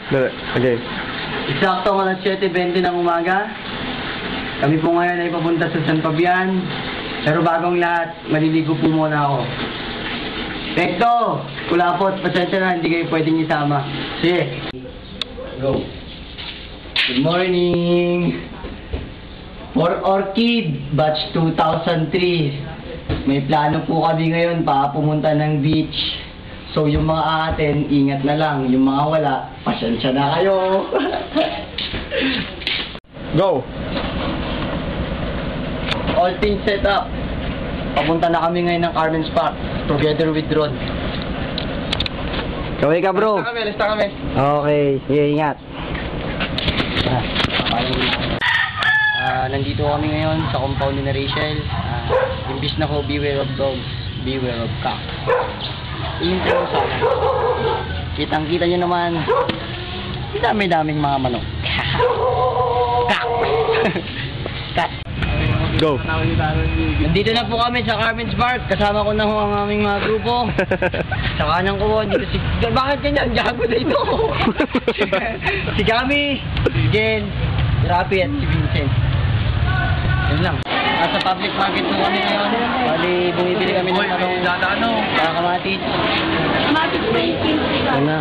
Okay. Eksakto ang alas 7:20 ng umaga. Kami po ngayon ay papunta sa San Fabian. Pero bagong lahat, maliligo po muna ako. Tekto! Kulapot, pasensya na, hindi kayo pwedeng isama. Sige. Go. Good morning! For Orchid, batch 2003. May plano po kami ngayon pa pumunta ng beach. So yung mga atin, ingat na lang. Yung mga wala, pasensya na kayo. Go! All things set up. Papunta na kami ngayon ng Carmen's Park together with Ron. Kaway ka bro. Lista kami. Okay, sige, ingat. Nandito kami ngayon sa compound ni Rachel. Imbis na ko, beware of dogs, beware of cats. Iintay mo sana. Kitang-kita nyo naman, dami-daming mga manok. Kak! Kat! Go! Nandito na po kami sa Carmen's Park. Kasama ko na ho ang aming mga grupo. Sa kanan ko, dito si... Bakit ganyan? Gago na ito. Si Gami, si Jen, si Rapi at si Vincent. Yun lang. Nasa public market po kami ngayon. Bali, bumibili kami ng talong. Para kamatis. Kamatis ba yung Yun na.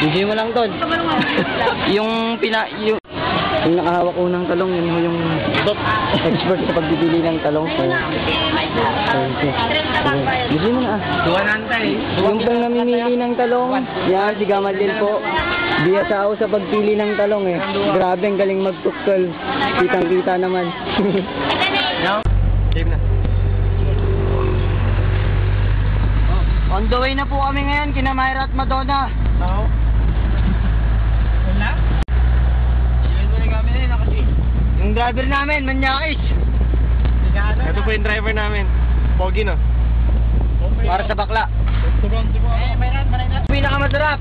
Hindi mo lang doon. Yung nakahawak ko ng talong, yun yung expert sa pagbibili ng talong. Gusto mo na 200. Yung pang namimili ng talong, yan, si Gamadil po. Biyasa ako sa pagpili ng talong eh. Grabe, ang galing magtuksol. Kitang-kita naman. Game na. On the way na po kami ngayon, kina Myra at Madonna. Oo. Wala? Yung driver namin, manyakis. Ito po yung driver namin. Pogi no? Para sa bakla. Pinakamasarap.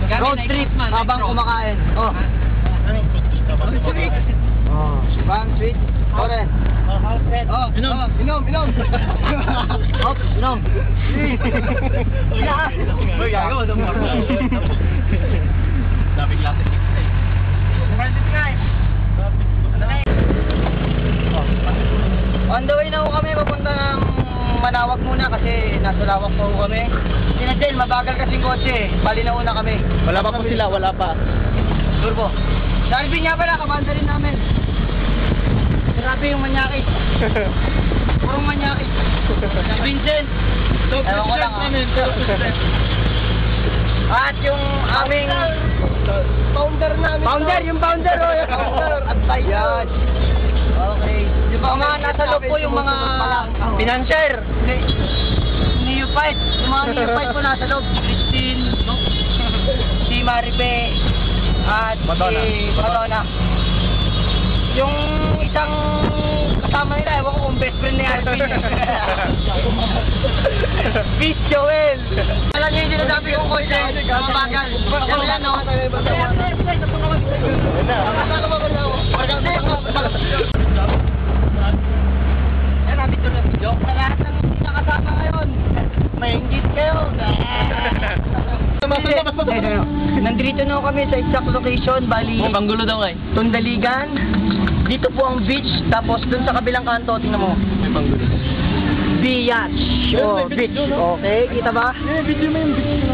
Road trip habang kumakain. Oh. Bang sweet. Oren. Oh, inom. Hop, inom. Uy, gago. Daming lahat. On the way na ho kami, papunta ng Manawag muna kasi nasa Lawak pa ho kami. Sina Jen, mabagal kasing kotse. Bali na una kami. Wala pa po sila, wala pa. Turbo. Darby nga pala, kamanda rin namin. Grabe yung manyakis. Purong manyakis. Si Vincent. Ewan ko lang At yung aming Founder namin. founder, yung founder. Yan. Okay. Yung mga nasa loob po yung mga financier. Neophyte. Yung mga neophyte po nasa loob. Si Christine, si Maribe, at Madonna. si Madonna. Yung isang kasama nila, ewan ko kung best friend ni Alvin. Peace, Joel. Alam niyo yung sinasabi kong kotse, mga bagal. Yan lang, no? Yan, namin ito na video. Sa lahat ng nakasama ngayon, maingit kayo. Nandito na kami sa exact location, bali Panggulo daw kay. Tundaligan. Dito po ang beach, tapos dun sa kabilang kanto, tingnan mo. May panggulo. Beach. Oh, beach. Okay, kita ba? Video mo yung beach.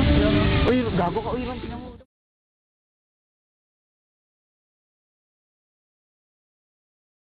Uy, gago ka. Uy, tingnan mo.